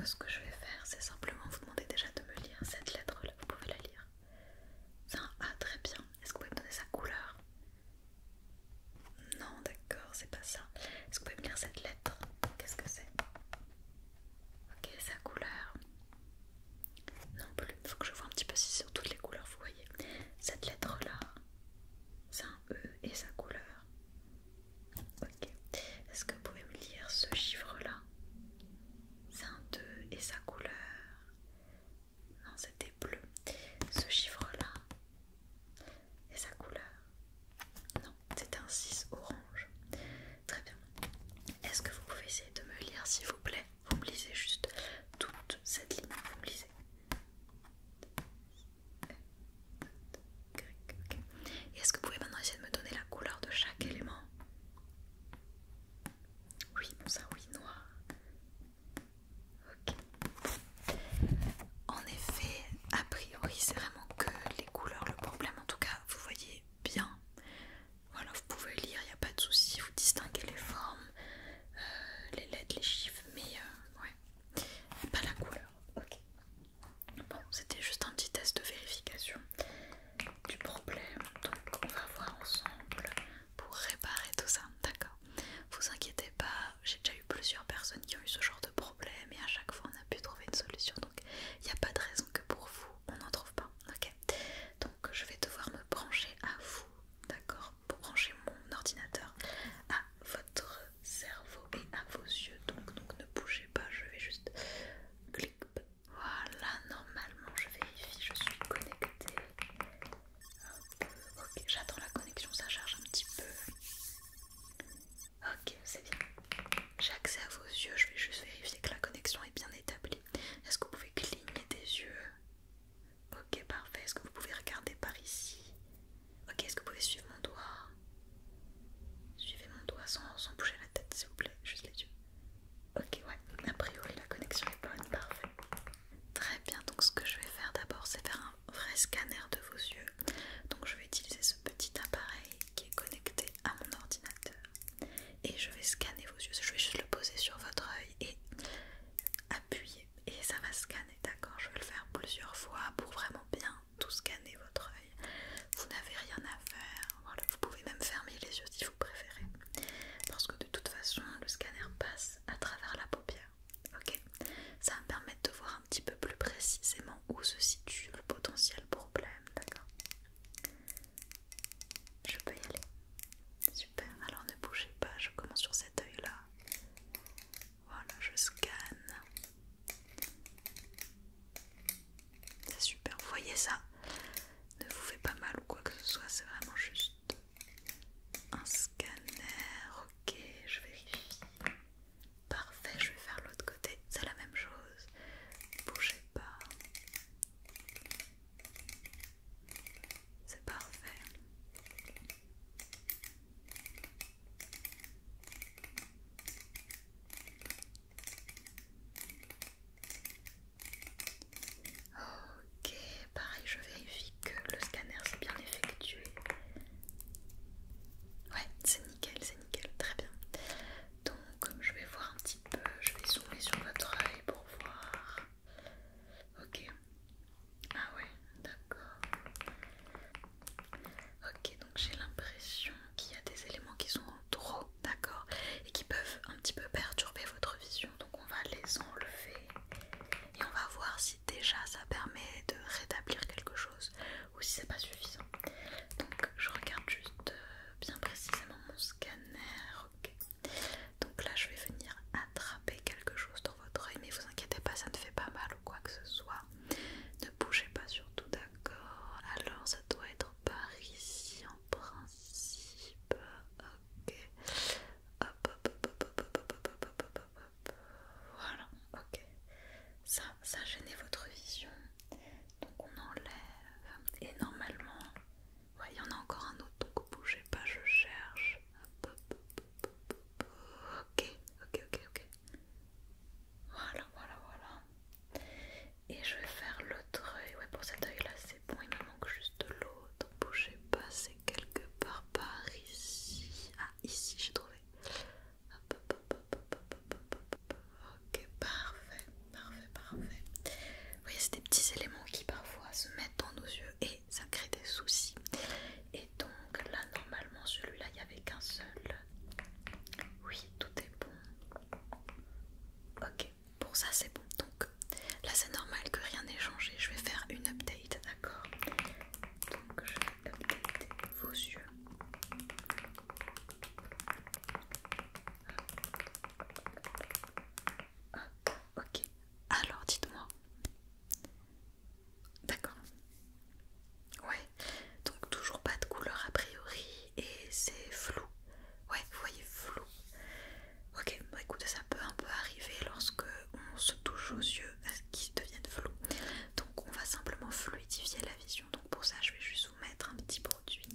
que ce que je vais faire, c'est simplement vous demander déjà de me lire cette lettre-là. Vous pouvez la lire. C'est un A, très bien. Est-ce que vous pouvez me donner sa couleur? Non, d'accord, c'est pas ça. Est-ce que vous pouvez me lire cette lettre? Qu'est-ce que c'est? Ok, sa couleur. Non plus. Il faut que je vois un petit peu si c'est toutes les couleurs, vous voyez. Cette lettre-là, c'est un E et sa couleur. Ok. Est-ce que vous pouvez me lire ce chiffre-là? C'est un 2 et sa couleur. ça c'est bon. Donc là c'est normal que rien n'ait changé. Je vais faire une update, d'accord? Donc je vais updater vos yeux. Hop, ok. Alors dites-moi. D'accord. Ouais. Donc toujours pas de couleur a priori et c'est flou. Ouais, vous voyez flou. Ok, bah écoutez, ça peut un peu arriver lorsque on se touche aux yeux à ce qu'ils deviennent flous. Donc on va simplement fluidifier la vision. Donc pour ça, je vais juste vous mettre un petit produit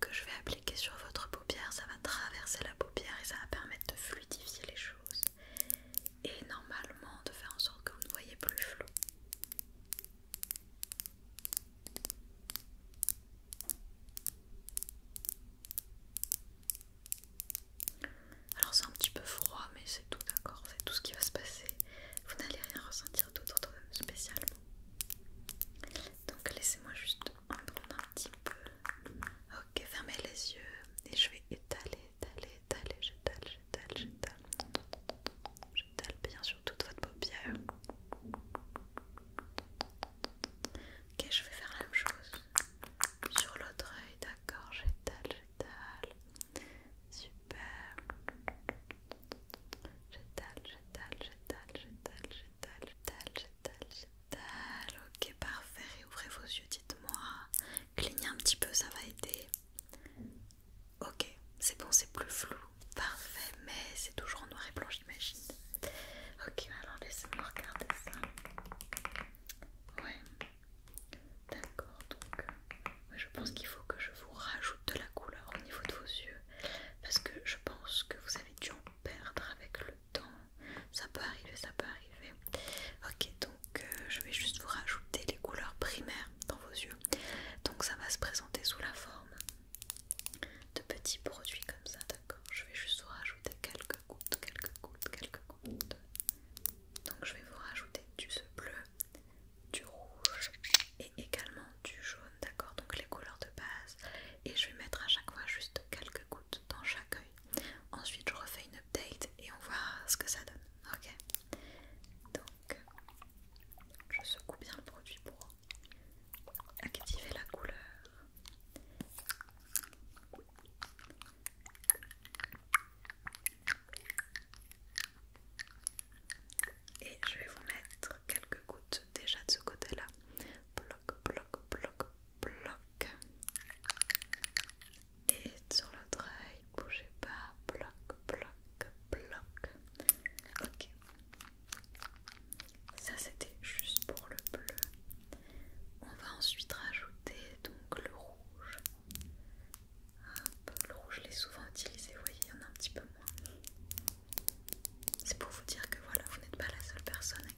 que je vais appliquer sur votre paupière. Ça va traverser la paupière et ça va permettre de fluidifier les choses. Et normalement de faire en sorte que vous ne voyez plus flou. Alors c'est un petit peu froid mais c'est tout, d'accord, c'est tout ce qui va se passer. Vous n'allez rien ressentir d'autre spécialement. Donc laissez-moi juste en prendre un petit peu. Ok, fermez les yeux et je vais étaler, j'étale bien sur toute votre paupière. Ok, je vais faire la même chose sur l'autre œil, d'accord, j'étale. Super. J'étale. Ok, parfait. Réouvrez vos yeux, dites-moi. Clignez un petit peu, ça va aider. Ok, c'est bon, c'est plus flou. Parfait, mais c'est toujours en noir et blanc, j'imagine. Ok, alors laissez-moi regarder ça. Ouais, d'accord, donc ouais, je pense qu'il faut que je vous rajoute de la couleur au niveau de vos yeux. Parce que je pense que vous avez dû en perdre avec le temps. Ça peut arriver, ça peut arriver. Ok, donc je vais juste vous rajouter les couleurs primaires dans vos yeux. Donc ça va se présenter sous la forme de petits produits comme ça, d'accord? Je vais juste vous rajouter quelques gouttes. Donc je vais vous rajouter du bleu, du rouge et également du jaune, d'accord? Donc les couleurs de base. Et je vais mettre à chaque fois juste quelques gouttes dans chaque œil. Ensuite je refais une update et on voit ce que ça donne, ok? Donc je secoue bien le produit pour activer la couleur. Et je vais vous mettre quelques gouttes déjà de ce côté-là. Bloc. Et sur l'autre œil, bougez pas. Bloc. Ok. Ça c'était juste pour le bleu. On va ensuite rajouter donc le rouge. Hop, le rouge je l'ai souvent utilisé, vous voyez, il y en a un petit peu moins. C'est pour vous dire que voilà, vous n'êtes pas la seule personne à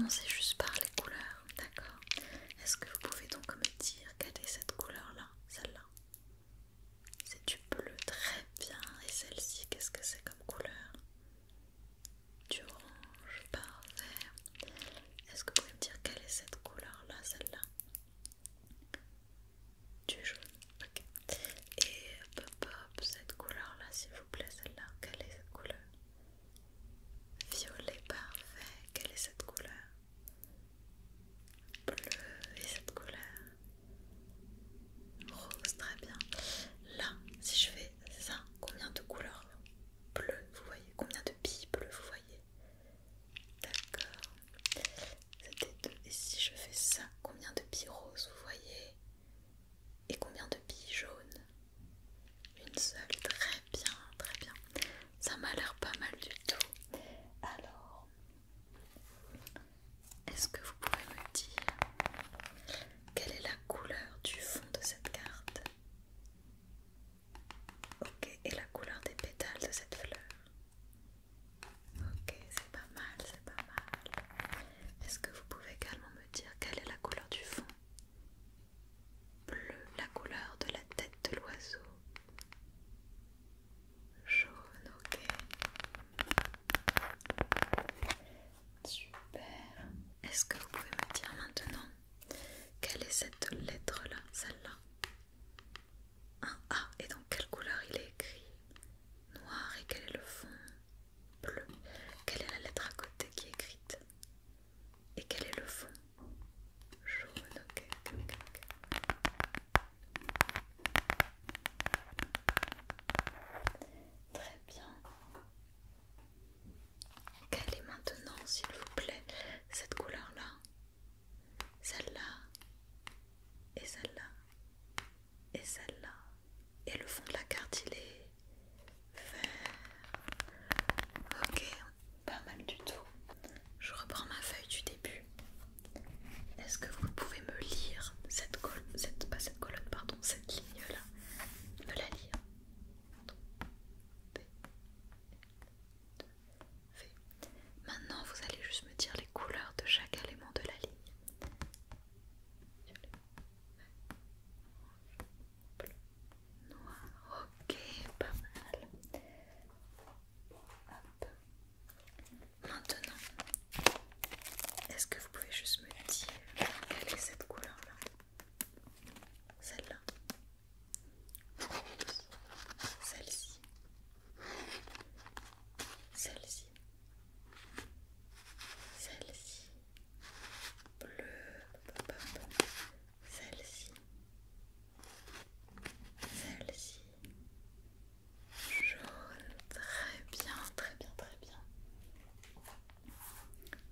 commencer juste par les couleurs, d'accord? Est-ce que vous pouvez donc me dire quelle est cette couleur-là, celle-là? C'est du bleu, très bien. Et celle-ci, qu'est-ce que c'est comme couleur? Du orange, parfait. Est-ce que vous pouvez me dire quelle est cette couleur-là, celle-là? Du jaune, ok. Et hop, cette couleur-là, s'il vous plaît, celle-là, quelle est cette couleur? Violet, parfait. Quelle est cette couleur? Bleu, et cette couleur? Rose, très bien. Là, si je fais ça, combien de couleurs bleues vous voyez? Combien de billes bleues vous voyez? D'accord. C'était deux. Et si je fais ça, combien de billes roses vous voyez? Et combien de billes jaunes? Une seule. Très bien, très bien. Ça m'a l'air pas mal du tout. Alors, est-ce que vous pouvez me dire quelle est la couleur du fond de cette carte? Ok, et la couleur des pétales de cette fleur? Ok, c'est pas mal, c'est pas mal. Est-ce que vous pouvez également me dire quelle est la couleur du fond? Bleu, la couleur de la tête de l'oiseau? Jaune, ok. Super. Est-ce que vous pouvez me dire maintenant quelle est cette lettre-là, celle-là? Un A, et dans quelle couleur il est écrit? Noir, et quel est le fond? Bleu. Quelle est la lettre à côté qui est écrite? Et quel est le fond? Jaune, ok. Très bien. Quelle est maintenant, s'il vous plaît, cette couleur-là? Celle-là, et celle-là, et celle-là. Et le fond de la carte, il est vert. Ok, pas mal du tout. Je reprends ma feuille du début. Est-ce que vous pouvez me lire cette colonne, pas cette colonne, pardon, cette ligne-là? Me la lire. B, V. Maintenant, vous allez juste me dire les couleurs de chaque élément de la ligne. Bleu, noir, ok, pas mal. Hop. Maintenant, est-ce que vous pouvez juste me dire quelle est cette couleur-là? Celle-là, rose, celle-ci, celle-ci, celle-ci, bleu, celle-ci, celle-ci, jaune. Très bien, très bien, très bien.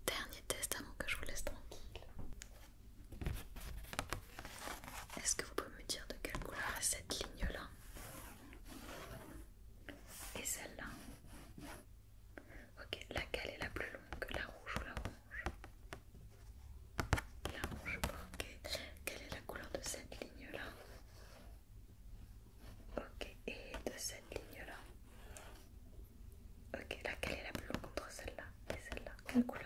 Dernier test avant que je vous laisse tranquille. Est-ce que vous pouvez me dire de quelle couleur est cette ligne-là? Et celle-là? Ok, laquelle est la plus longue? La rouge ou la orange? La rouge, ok. Quelle est la couleur de cette ligne-là? Ok, et de cette ligne-là? Ok, laquelle est la plus longue entre celle-là et celle-là? Quelle couleur?